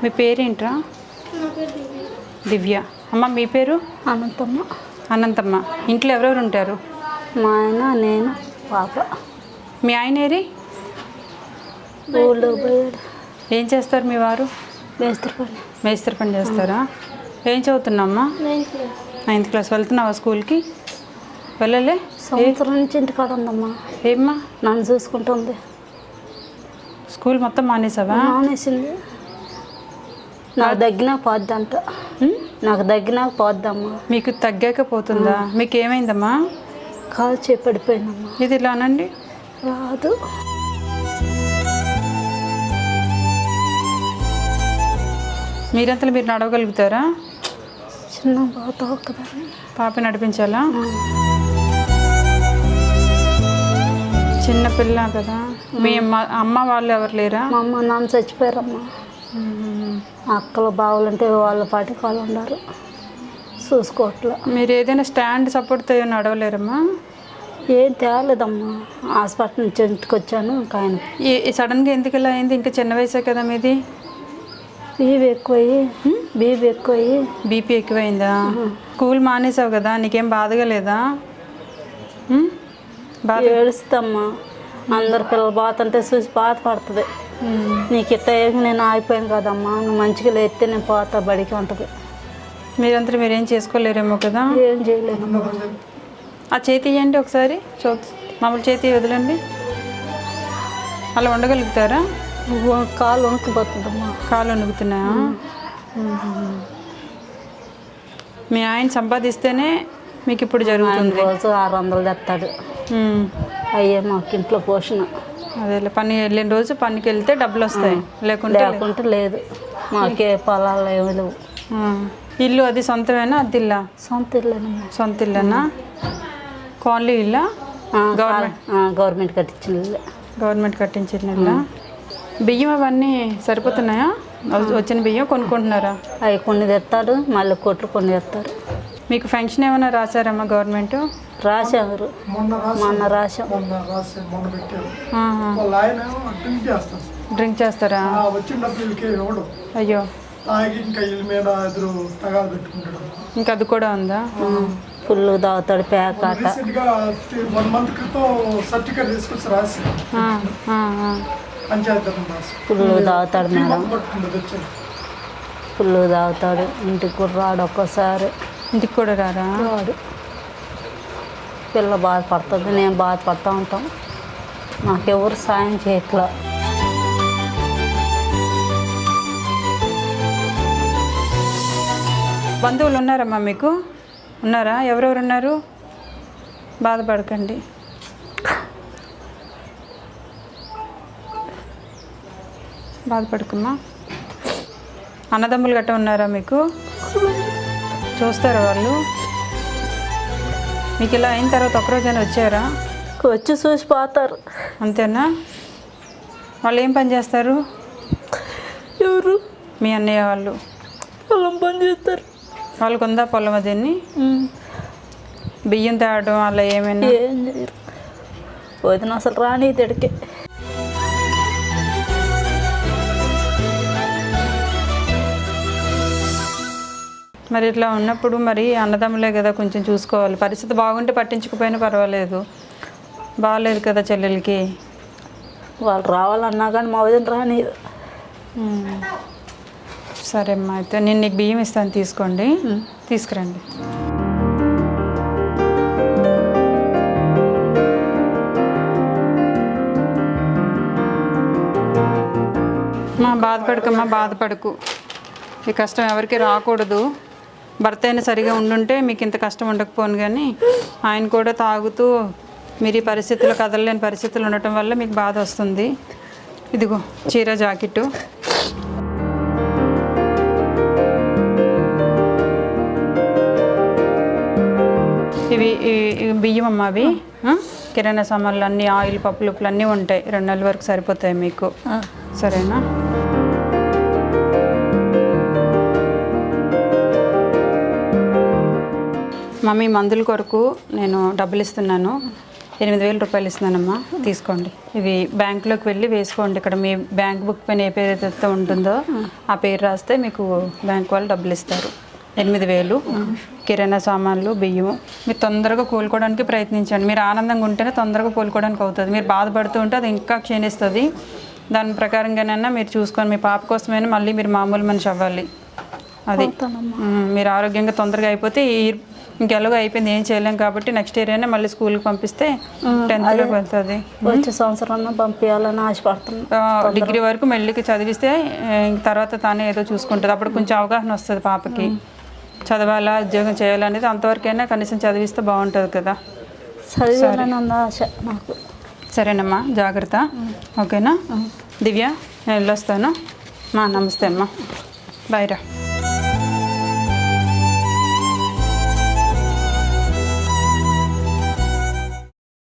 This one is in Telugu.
మీ పేరేంట్రా? దివ్య. అమ్మ మీ పేరు? అనంతమ్మ. అనంతమ్మ. ఇంట్లో ఎవరెవరు ఉంటారు? మా ఆయన, నేను, పాప. మీ ఆయన ఏరి? ఊళ్ళో పోయాడు. ఏం చేస్తారు మీ వారు? మేస్త్రి పని. మేస్త్రి పని చేస్తారా? ఏం చదువుతున్నామ్మా? 9th class. వెళ్తున్నావా స్కూల్కి? వెళ్ళలే? సంవత్సరం నుంచి ఇంటికాడ ఉందమ్మా. ఏమ్మా? నన్ను చూసుకుంటుంది. స్కూల్ మొత్తం మానేసావా? మానేసింది. నాకు దగ్గినాక పోద్దంట. నాకు దగ్గినాక పోద్దమ్మా. మీకు తగ్గాక పోతుందా? మీకు ఏమైందమ్మా? కాలు చేపడిపోయిందమ్మా. ఇది ఇలా అనండి. రాదు. మీరంతలో మీరు నడవగలుగుతారా? చిన్న బాత ఒక్కదాన్ని. పాప నడిపించాలా? చిన్న పిల్ల కదా. మీ అమ్మ వాళ్ళు ఎవరు లేరా? మా అమ్మ నాన్న చచ్చిపోయారమ్మా. అక్కలు బావులంటే వాళ్ళ పాటికి వాళ్ళు ఉన్నారు, చూసుకోవట్లే. మీరు ఏదైనా స్టాండ్ సపోర్ట్తో నడవలేరమ్మా? ఏం తేలేదమ్మా. హాస్పిటల్ నుంచి ఇంటికి వచ్చాను. ఇంకా ఆయన సడన్గా ఎందుకు ఇలా అయింది? ఇంకా చిన్న వయసే కదా మీది. బీపీ ఎక్కువయ్యి. బీపీ ఎక్కువైందా? స్కూల్ మానేసావు కదా, నీకేం బాధగా లేదా? ఏడుస్తామ్మా. అందరు పిల్లలు పోతుంటే చూసి బాధపడుతుంది. నీకు ఇట్ట నేను ఆగిపోయాను కదమ్మా, నువ్వు మంచిగా లేస్తే నేను పోతా బడికి ఉంటుంది. మీరంతా మీరేం చేసుకోలేరేమో కదా. ఏం చేయలేదమ్మా. ఆ చేతి ఇవ్వండి ఒకసారి. మామూలు చేతి వదలండి. అలా ఉండగలుగుతారా? కాలు వణుకుపోతుందమ్మా. కాలు వణుకుతున్నాయా? మీ ఆయన సంపాదిస్తేనే మీకు ఇప్పుడు జరుగుతుంది. రోజు 600 తెస్తాడు. అయ్యే మాకు ఇంట్లో పోషణ. అదే పని వెళ్ళిన రోజు పనికి వెళ్తే డబ్బులు వస్తాయి, లేకుంటే లేదు. మాకే పొలాలు ఏమి లేవు. ఇల్లు అది సొంతమేనా? అద్దిల్లా? సొంత ఇల్లేనమ్మా. సొంత ఇల్లేనా? కాలనీ ఇల్లా? గవర్నమెంట్ కట్టించిన ఇల్లు. గవర్నమెంట్ కట్టించిన ఇల్లా? బియ్యం అవన్నీ సరిపోతున్నాయా? వచ్చిన బియ్యం కొనుక్కుంటున్నారా? అవి కొన్ని తెస్తారు, మళ్ళీ కొట్లు కొన్ని తెస్తారు. మీకు ఫంక్షన్ ఏమైనా రాశారమ్మా గవర్నమెంట్? రాశారు, మొన్న రాశాం. డ్రింక్ చేస్తారా? అయ్యో, ఇంకా అది కూడా ఉందా? ఫుల్ తాగుతాడు. ప్యాకాట ఫుల్ తాగుతాడు మేడం. ఫుల్ తాగుతాడు. ఇంటికి కూడా రాడు. ఒక్కోసారి ఇంటికి కూడా రాడు. పిల్ల బాధపడుతుంది, నేను బాధపడుతూ ఉంటాం. నాకెవరు సాయం చేయట్లా. బంధువులు ఉన్నారమ్మా మీకు? ఉన్నారా? ఎవరెవరు ఉన్నారు? బాధపడకండి. బాధపడకమ్మా. అన్నదమ్ములు గట్ట ఉన్నారా మీకు? చూస్తారా వాళ్ళు? మీకు ఇలా అయిన తర్వాత ఒకరోజైనా వచ్చారా? వచ్చి చూసి పోతారు. అంతేనా? వాళ్ళు ఏం పని చేస్తారు? ఎవరు? మీ అన్నయ్య వాళ్ళు పొలం పని చేస్తారు. వాళ్ళకు ఉందా పొలం? అదేని బియ్యం తేవడం అలా ఏమైనా? ఏం చేయరు. వదిన అసలు రాని తిడికి. మరి ఇట్లా ఉన్నప్పుడు మరి అన్నదమ్ములే కదా కొంచెం చూసుకోవాలి. పరిస్థితి బాగుంటే పట్టించుకుపోయినా పర్వాలేదు. బాగాలేదు కదా చెల్లెలకి. వాళ్ళు రావాలన్నా కానీ మా వదిన రాని. సరే అమ్మా, అయితే నేను నీకు బియ్యం ఇస్తాను, తీసుకోండి. తీసుకురండి. బాధపడకమ్మా, బాధపడకు. ఈ కష్టం ఎవరికి రాకూడదు. భర్త అయినా సరిగా ఉండుంటే మీకు ఇంత కష్టం ఉండకపోను. కానీ ఆయన కూడా తాగుతూ మీరు ఈ పరిస్థితుల్లో కదలలేని పరిస్థితులు ఉండటం వల్ల మీకు బాధ వస్తుంది. ఇదిగో చీర, జాకెట్టు. ఇవి బియ్యం అమ్మ. అవి కిరాణా సామాన్లు అన్నీ, ఆయిల్, పప్పులు, ఉప్పులు అన్నీ ఉంటాయి. 2 నెలల వరకు సరిపోతాయి మీకు. సరేనా? మమ్మీ మందుల కొరకు నేను డబ్బులు ఇస్తున్నాను, 8,000 రూపాయలు ఇస్తున్నానమ్మా, తీసుకోండి. ఇవి బ్యాంకులోకి వెళ్ళి వేసుకోండి. ఇక్కడ మీ బ్యాంక్ బుక్ పైన ఏ పేరు అయితే ఉంటుందో ఆ పేరు రాస్తే మీకు బ్యాంక్ వాళ్ళు డబ్బులు ఇస్తారు. 8,000 కిరాణా సామాన్లు, బియ్యము. మీరు తొందరగా కోలుకోవడానికి ప్రయత్నించండి. మీరు ఆనందంగా ఉంటేనే తొందరగా కోలుకోవడానికి అవుతుంది. మీరు బాధపడుతూ ఉంటే అది ఇంకా క్షీణిస్తుంది. దాని ప్రకారంగానైనా మీరు చూసుకొని మీ పాప కోసమైనా మళ్ళీ మీరు మామూలు మనిషి అవ్వాలి. అది మీరు ఆరోగ్యంగా తొందరగా అయిపోతే ఇంకెలాగో అయిపోయింది, ఏం చేయలేం కాబట్టి నెక్స్ట్ ఇయర్ అయినా మళ్ళీ స్కూల్కి పంపిస్తే 10th వెళ్తుంది. వచ్చే సంవత్సరం పంపించాలని ఆశపడుతున్నాను. డిగ్రీ వరకు మెల్లికి చదివిస్తే తర్వాత తానే ఏదో చూసుకుంటుంది. అప్పుడు కొంచెం అవగాహన వస్తుంది పాపకి, చదవాలా ఉద్యోగం చేయాలనేది. అంతవరకైనా కనీసం చదివిస్తే బాగుంటుంది కదా. చదివాలని ఉంది ఆశ నాకు. సరేనమ్మా, జాగ్రత్త. ఓకేనా దివ్య, నేను వెళ్ళొస్తాను. నమస్తే అమ్మా, బాయ్ రా.